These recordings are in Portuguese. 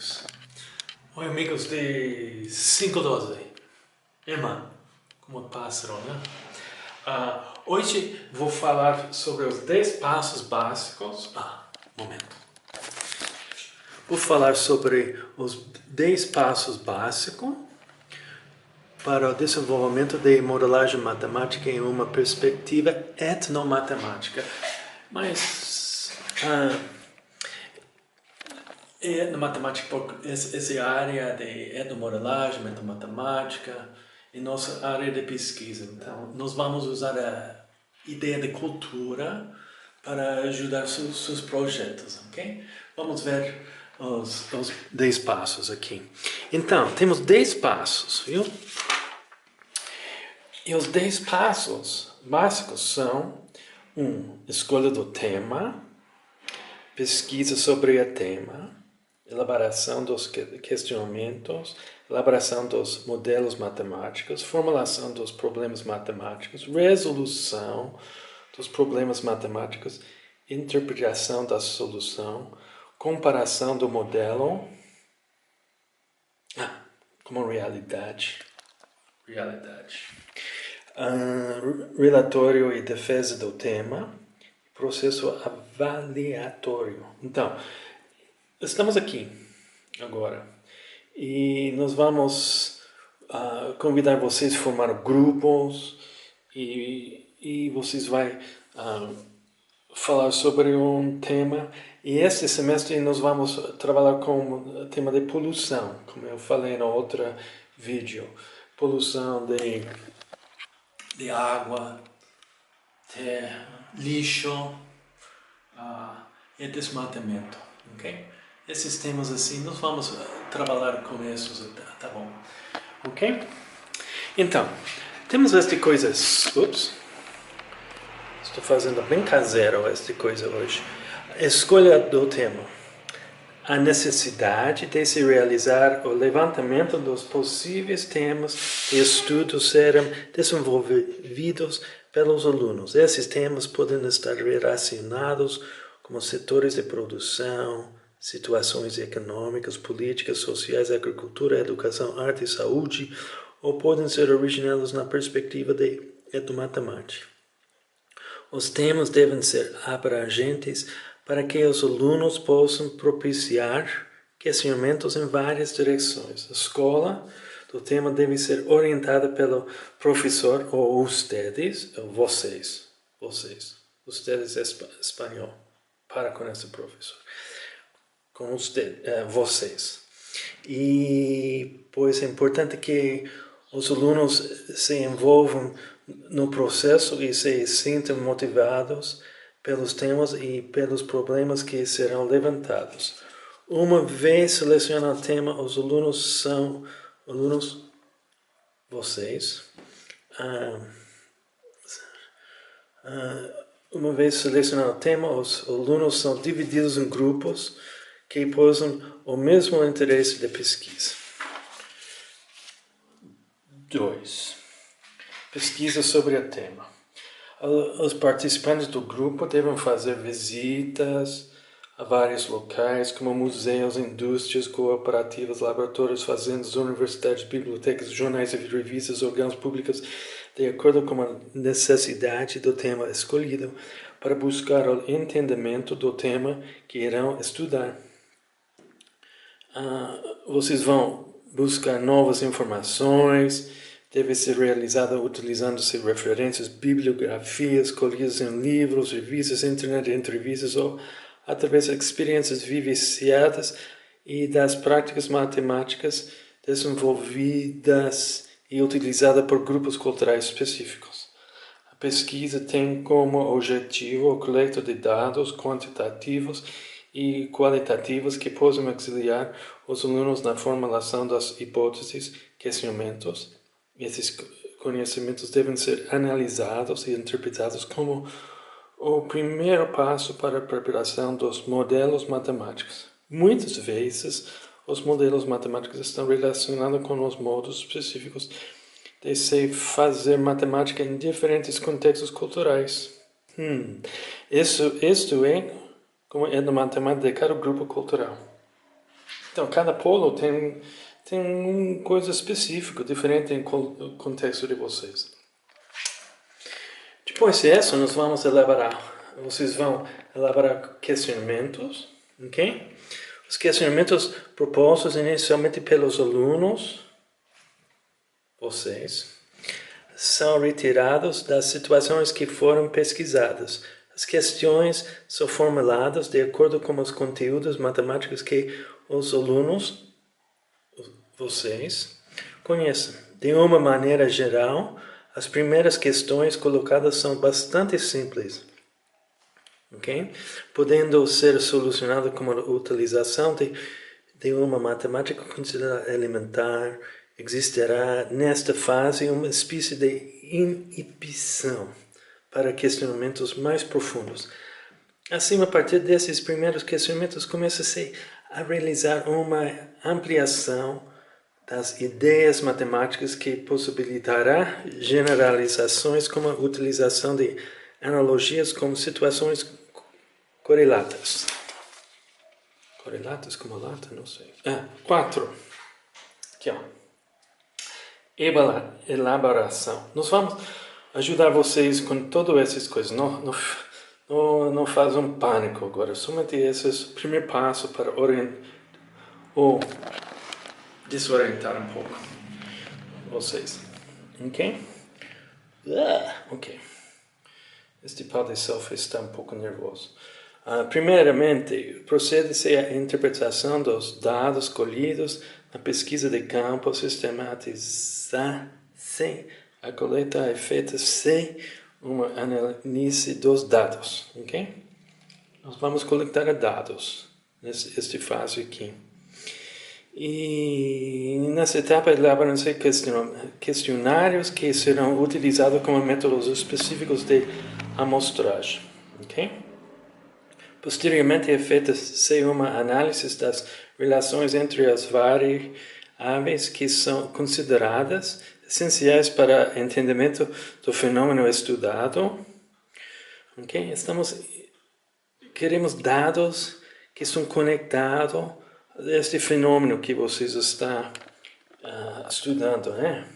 amigos. Oi, amigos de 512. Irmã, como pássaro, né? Hoje vou falar sobre os 10 passos básicos. Momento. Vou falar sobre os 10 passos básicos para o desenvolvimento de modelagem matemática em uma perspectiva etnomatemática. Mas na matemática, essa área de etnomodelagem, etnomatemática, é nossa área de pesquisa. Então, nós vamos usar a ideia de cultura para ajudar seus projetos, ok? Vamos ver os 10 passos aqui. Então, temos 10 passos, viu? E os 10 passos básicos são: escolha do tema, pesquisa sobre o tema, elaboração dos questionamentos, elaboração dos modelos matemáticos, formulação dos problemas matemáticos, resolução dos problemas matemáticos, interpretação da solução, comparação do modelo como realidade, relatório e defesa do tema, processo avaliatório. Então, estamos aqui agora e nós vamos convidar vocês a formar grupos e vocês vão falar sobre um tema. E este semestre nós vamos trabalhar com o tema de poluição, como eu falei no outro vídeo. Poluição de água, de lixo e desmatamento, ok? Esses temas assim, nós vamos trabalhar com esses, tá bom? Ok? Então, temos esta coisa, estou fazendo bem caseiro esta coisa hoje. Escolha do tema. A necessidade de se realizar o levantamento dos possíveis temas de estudo serão desenvolvidos pelos alunos. Esses temas podem estar relacionados com setores de produção, situações econômicas, políticas, sociais, agricultura, educação, arte e saúde, ou podem ser originados na perspectiva de etnomatemática. Os temas devem ser abrangentes para que os alunos possam propiciar questionamentos em várias direções. A escola do tema deve ser orientada pelo professor ou vocês, espanhol, para com esse professor, com vocês. E pois é importante que os alunos se envolvam no processo e se sintam motivados pelos temas e pelos problemas que serão levantados. Uma vez selecionado o tema, os alunos são vocês. Uma vez selecionado o tema, os alunos são divididos em grupos que possam o mesmo interesse de pesquisa. 2. Pesquisa sobre o tema. Os participantes do grupo devem fazer visitas a vários locais, como museus, indústrias, cooperativas, laboratórios, fazendas, universidades, bibliotecas, jornais e revistas, órgãos públicos, de acordo com a necessidade do tema escolhido, para buscar o entendimento do tema que irão estudar. Vocês vão buscar novas informações. Deve ser realizada utilizando-se referências, bibliografias, colhidas em livros, revistas, internet, entrevistas ou através de experiências vivenciadas e das práticas matemáticas desenvolvidas e utilizadas por grupos culturais específicos. A pesquisa tem como objetivo o coleta de dados quantitativos e qualitativos que possam auxiliar os alunos na formulação das hipóteses, questionamentos. Esses conhecimentos devem ser analisados e interpretados como o primeiro passo para a preparação dos modelos matemáticos. Muitas vezes, os modelos matemáticos estão relacionados com os modos específicos de se fazer matemática em diferentes contextos culturais. Isto é como é na matemática de cada grupo cultural. Então, cada polo tem uma coisa específica, diferente em contexto de vocês. Depois disso, vocês vão elaborar questionamentos, ok? Os questionamentos propostos inicialmente pelos alunos, vocês, são retirados das situações que foram pesquisadas. As questões são formuladas de acordo com os conteúdos matemáticos que os alunos, vocês, conhecem. De uma maneira geral, as primeiras questões colocadas são bastante simples, ok? Podendo ser solucionadas com a utilização de uma matemática considerada elementar. Existirá nesta fase uma espécie de inibição para questionamentos mais profundos. Assim, a partir desses primeiros questionamentos, começa-se a realizar uma ampliação das ideias matemáticas que possibilitará generalizações como a utilização de analogias com situações correlatas. Correlatas como lata? Não sei. 4. Aqui, ó. Elaboração. Nós vamos ajudar vocês com todas essas coisas. Não faz um pânico agora. Somente esse é o primeiro passo para desorientar um pouco vocês. Ok? Ok. Este pau de selfie está um pouco nervoso. Primeiramente, procede-se à interpretação dos dados colhidos na pesquisa de campo, sistematiza-se a coleta é feita sem uma análise dos dados, ok? Nós vamos coletar dados nesta fase aqui. E nessa etapa elaboram-se questionários que serão utilizados como métodos específicos de amostragem, ok? Posteriormente é feita-se uma análise das relações entre as variáveis que são consideradas essenciais para o entendimento do fenômeno estudado. Okay? Queremos dados que são conectados a este fenômeno que vocês estão estudando. Né?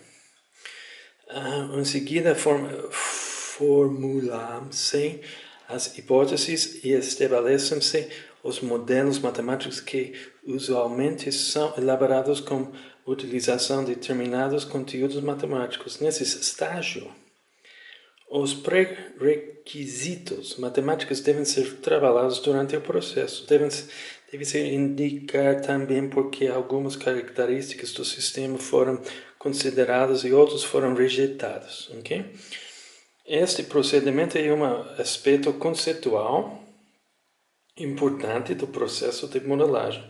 Em seguida, formulamos-se as hipóteses e estabelecem-se os modelos matemáticos que usualmente são elaborados com utilização de determinados conteúdos matemáticos. Nesse estágio, os pré-requisitos matemáticos devem ser trabalhados durante o processo. Deve-se indicar também porque algumas características do sistema foram consideradas e outras foram rejeitadas. Okay? Este procedimento é um aspecto conceitual importante do processo de modelagem,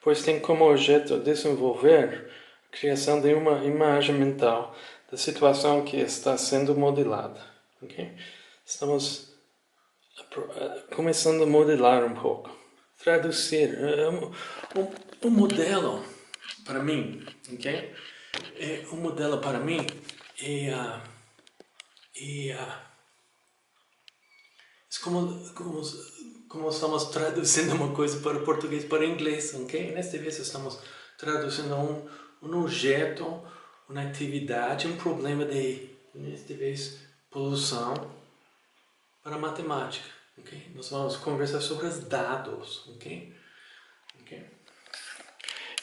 pois tem como objeto desenvolver a criação de uma imagem mental da situação que está sendo modelada. Okay? Estamos começando a modelar um pouco. Traduzir. Um modelo, para mim, okay? Um modelo para mim é como estamos traduzindo uma coisa para português para inglês, ok? Nesta vez estamos traduzindo um objeto, uma atividade, um problema nesta vez, poluição para matemática, ok? Nós vamos conversar sobre os dados, ok?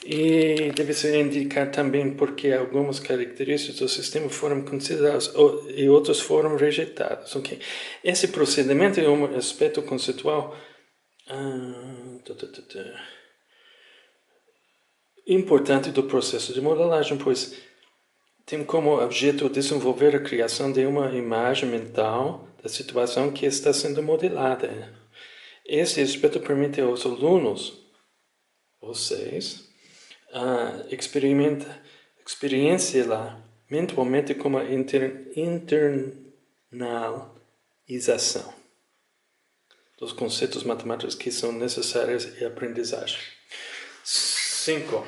E deve-se indicar também porque algumas características do sistema foram consideradas e outras foram rejeitadas. Okay? Esse procedimento é um aspecto conceitual importante do processo de modelagem, pois tem como objeto desenvolver a criação de uma imagem mental da situação que está sendo modelada. Esse aspecto permite aos alunos, vocês, experiência lá mentalmente como a internalização dos conceitos matemáticos que são necessários em aprendizagem. 5.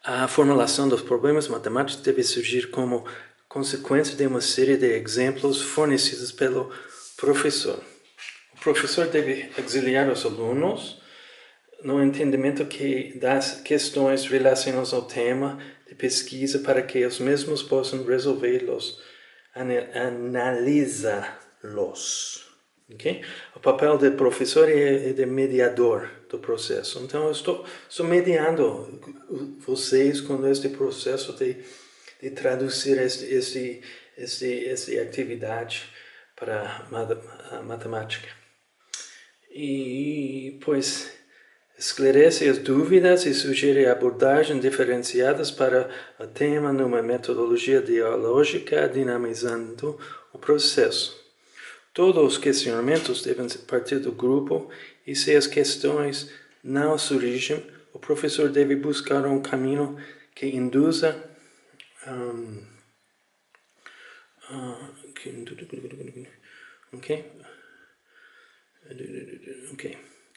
A formulação dos problemas matemáticos deve surgir como consequência de uma série de exemplos fornecidos pelo professor. O professor deve auxiliar os alunos no entendimento das questões relacionadas ao tema de pesquisa para que os mesmos possam resolvê-los, analisá-los. Okay? O papel do professor é de mediador do processo. Então, eu estou mediando vocês com este processo de traduzir essa atividade para a matemática. E, pois, esclarece as dúvidas e sugere abordagens diferenciadas para o tema numa metodologia dialógica, dinamizando o processo. Todos os questionamentos devem partir do grupo e se as questões não surgem, o professor deve buscar um caminho que induza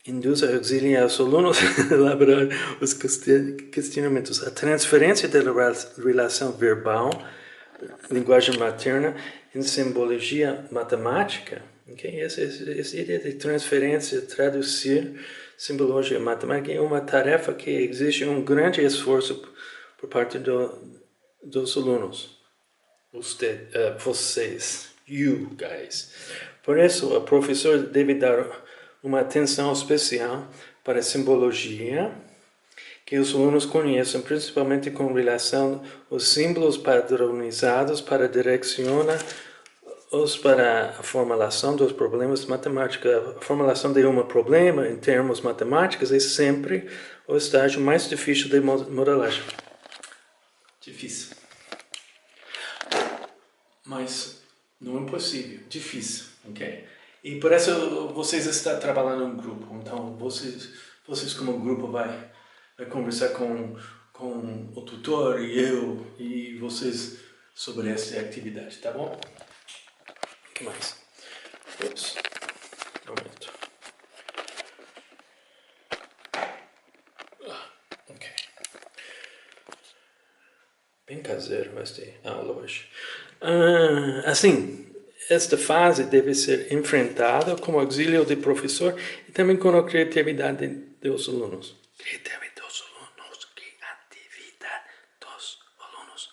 induz a auxiliar os alunos a elaborar os questionamentos. A transferência da relação verbal, linguagem materna, em simbologia matemática. Essa ideia de transferência, traduzir simbologia matemática é uma tarefa que exige um grande esforço por parte dos alunos. Vocês, you guys. Por isso, o professor deve dar uma atenção especial para a simbologia que os alunos conheçam, principalmente com relação aos símbolos padronizados para direcionar-os para a formulação dos problemas matemáticos. A formulação de um problema em termos matemáticos é sempre o estágio mais difícil de modelagem. Difícil. Mas não impossível, difícil, ok? E por isso vocês estão trabalhando em grupo. Então vocês como grupo vai conversar com o tutor e eu e vocês sobre essa atividade, tá bom? O que mais? Ups. Um momento. Ok. Bem caseiro esta aula hoje. Assim, esta fase deve ser enfrentada com o auxílio do professor e também com a criatividade dos alunos. Criatividade dos alunos.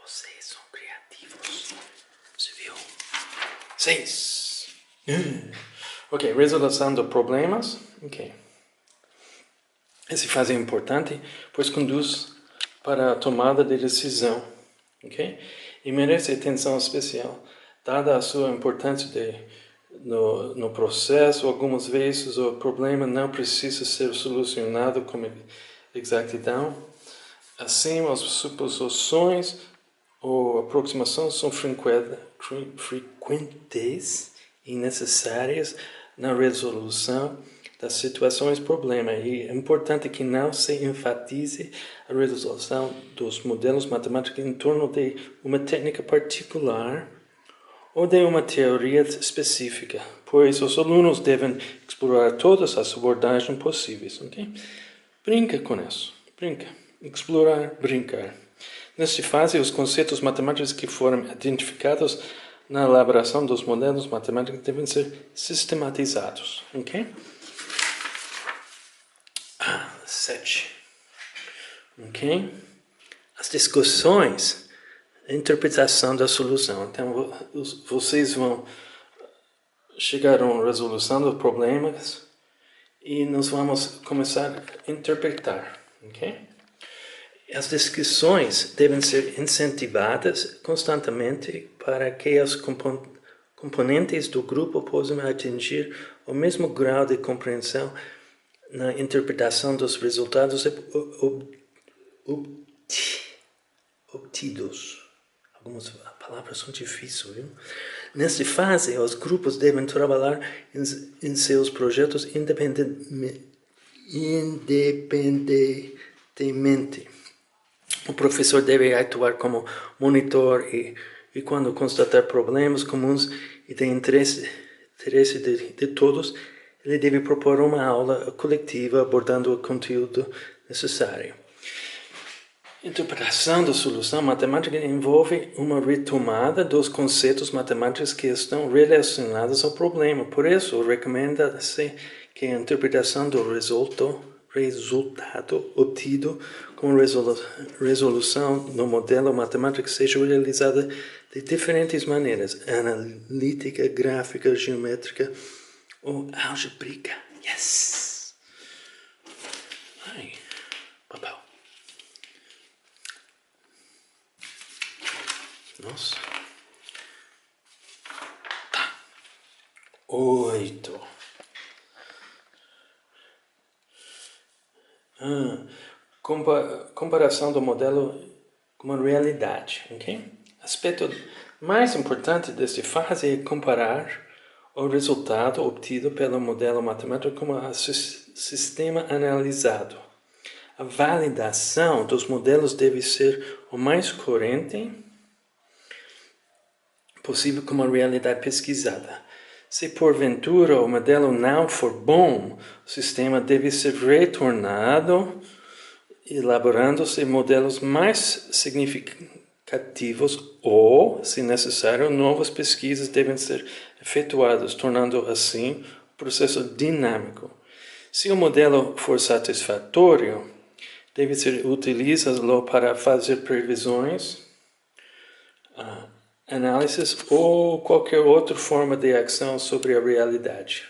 Vocês são criativos. Você viu? 6. Ok, resolução de problemas. Ok. Essa fase é importante, pois conduz para a tomada de decisão. Ok? E merece atenção especial. Dada a sua importância no processo, algumas vezes o problema não precisa ser solucionado com exatidão. Assim, as suposições ou aproximações são frequentes e necessárias na resolução das situações problema. E é importante que não se enfatize a resolução dos modelos matemáticos em torno de uma técnica particular ou de uma teoria específica, pois os alunos devem explorar todas as abordagens possíveis. Okay? Brinca com isso. Brinca. Explorar, brincar. Nesta fase, os conceitos matemáticos que foram identificados na elaboração dos modelos matemáticos devem ser sistematizados. Ok? 7. Ok? As discussões, a interpretação da solução. Então, vocês vão chegar a uma resolução dos problemas e nós vamos começar a interpretar. Ok? As discussões devem ser incentivadas constantemente para que os componentes do grupo possam atingir o mesmo grau de compreensão na interpretação dos resultados obtidos. Algumas palavras são difíceis, viu? Nesta fase, os grupos devem trabalhar em seus projetos independentemente. O professor deve atuar como monitor e quando constatar problemas comuns e de interesse de todos, ele deve propor uma aula coletiva abordando o conteúdo necessário. Interpretação da solução matemática envolve uma retomada dos conceitos matemáticos que estão relacionados ao problema. Por isso, recomenda-se que a interpretação do resultado obtido com resolução no modelo matemático seja realizada de diferentes maneiras: analítica, gráfica, geométrica ou algébrica. Yes! Ai, papel. Nossa. Tá. 8. Comparação do modelo com a realidade, ok? Aspecto mais importante desta fase é comparar o resultado obtido pelo modelo matemático com o sistema analisado. A validação dos modelos deve ser o mais coerente possível com a realidade pesquisada. Se porventura o modelo não for bom, o sistema deve ser retornado, elaborando-se modelos mais significativos ou, se necessário, novas pesquisas devem ser efetuadas, tornando assim o processo dinâmico. Se o modelo for satisfatório, deve ser utilizado para fazer previsões, análises ou qualquer outra forma de ação sobre a realidade.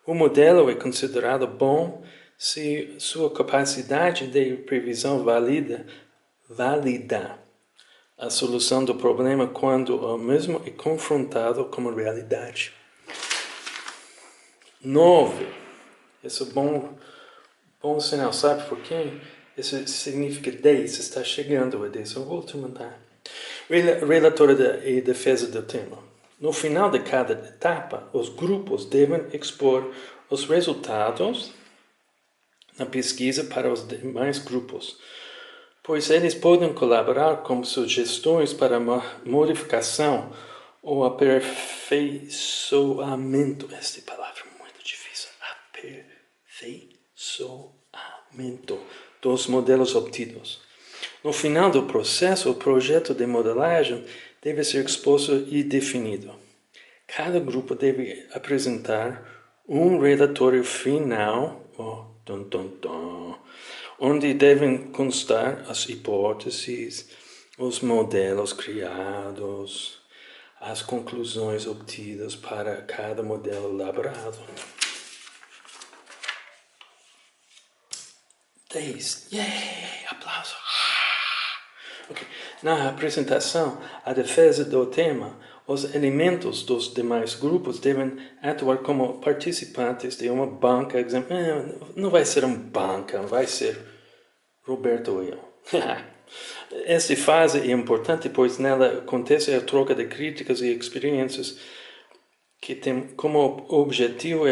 O modelo é considerado bom se sua capacidade de previsão valida a solução do problema quando o mesmo é confrontado com a realidade. 9. Esse é bom sinal, sabe por quê? Isso significa 10, está chegando a 10. Eu vou te mandar. Relatório e defesa do tema. No final de cada etapa, os grupos devem expor os resultados na pesquisa para os demais grupos, pois eles podem colaborar com sugestões para modificação ou aperfeiçoamento. Esta palavra é muito difícil. Aperfeiçoamento dos modelos obtidos. No final do processo, o projeto de modelagem deve ser exposto e definido. Cada grupo deve apresentar um relatório final, onde devem constar as hipóteses, os modelos criados, as conclusões obtidas para cada modelo elaborado. 10. Yay! Aplauso! Okay. Na apresentação, a defesa do tema, os elementos dos demais grupos devem atuar como participantes de uma banca. Não vai ser uma banca, vai ser Roberto ou eu. Esta fase é importante, pois nela acontece a troca de críticas e experiências que tem como objetivo o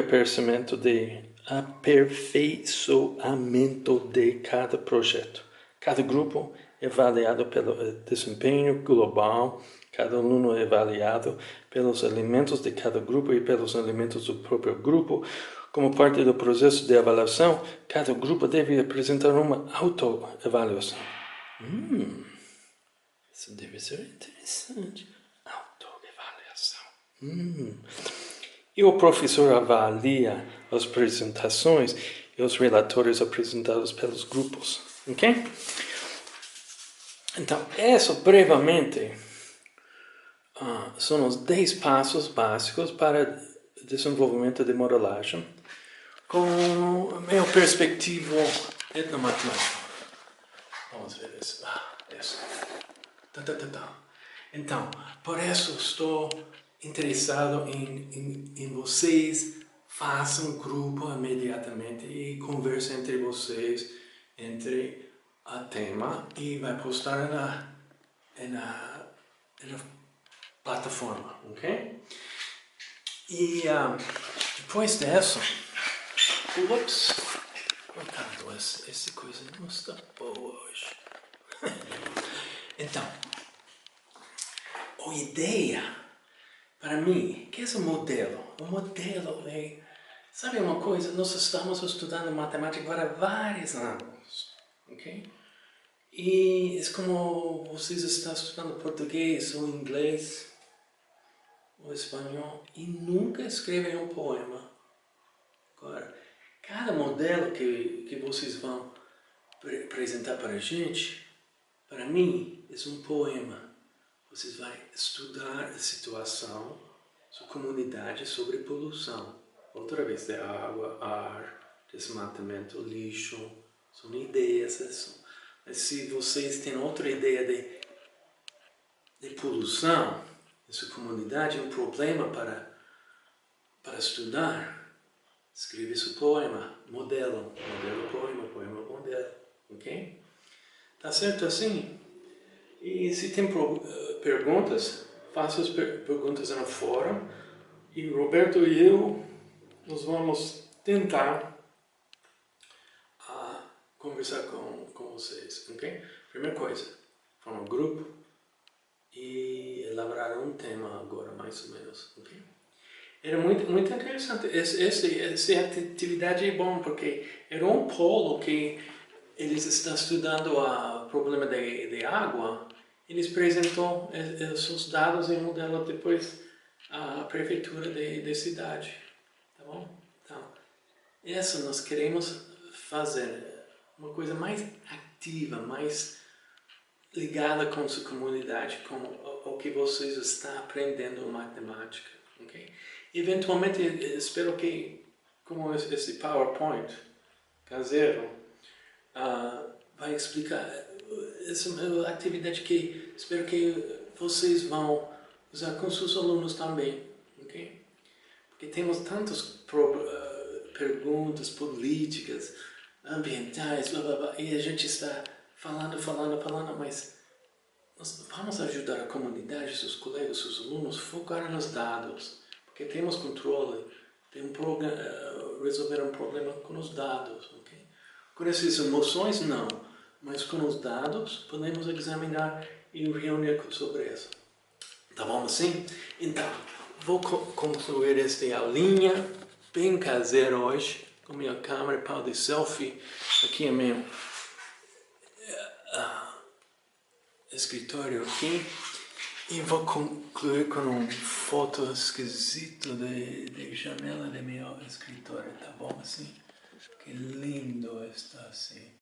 aperfeiçoamento de cada projeto. Cada grupo é avaliado pelo desempenho global, cada aluno é avaliado pelos elementos de cada grupo e pelos elementos do próprio grupo. Como parte do processo de avaliação, cada grupo deve apresentar uma autoavaliação. Isso deve ser interessante. Autoavaliação. E o professor avalia as apresentações e os relatórios apresentados pelos grupos. Ok? Então, isso brevemente são os 10 passos básicos para desenvolvimento de modelagem com a minha perspectiva etnomatemática. Vamos ver isso. Então, por isso estou interessado em vocês. Façam um grupo imediatamente e conversem entre vocês, entre a tema, e vai postar na plataforma, ok? E depois disso, coitado, essa coisa não está boa hoje. Então, a ideia, para mim, que é o modelo? O modelo é, sabe uma coisa? Nós estamos estudando matemática para vários anos, ok? E é como vocês estão estudando português ou inglês ou espanhol e nunca escrevem um poema. Agora, cada modelo que vocês vão apresentar para a gente, para mim, é um poema. Vocês vão estudar a situação, sua comunidade sobre poluição. Outra vez, de água, ar, desmatamento, lixo, são ideias. Mas se vocês têm outra ideia de poluição, em sua comunidade, um problema para estudar, escreve seu poema, modelo, poema, modelo, ok? Tá certo assim? E se tem perguntas, faça as perguntas no fórum e Roberto e eu, nós vamos tentar conversar com vocês, ok? Primeira coisa, formar um grupo e elaborar um tema agora, mais ou menos, ok? Era muito interessante. Essa atividade é bom porque era um polo que eles estão estudando o problema de água. Eles apresentou esses dados em modelo depois à prefeitura de cidade, tá bom? Então, essa nós queremos fazer uma coisa mais ativa, mais ligada com sua comunidade, com o que vocês estão aprendendo em matemática, ok? Eventualmente, espero que, como esse PowerPoint caseiro, vai explicar essa atividade que espero que vocês vão usar com seus alunos também, ok? Porque temos tantas perguntas políticas, ambientais, blá, blá, blá, e a gente está falando, mas nós vamos ajudar a comunidade, seus colegas, seus alunos, a focar nos dados, porque temos controle, resolver um problema com os dados, ok? Com essas emoções, não, mas com os dados podemos examinar e reunir sobre isso. Tá bom assim? Então, vou concluir esta aulinha bem caseira hoje, com minha câmera, pau de selfie, aqui é meu escritório aqui, e vou concluir com uma foto esquisita de janela do meu escritório, tá bom assim? Que lindo está assim.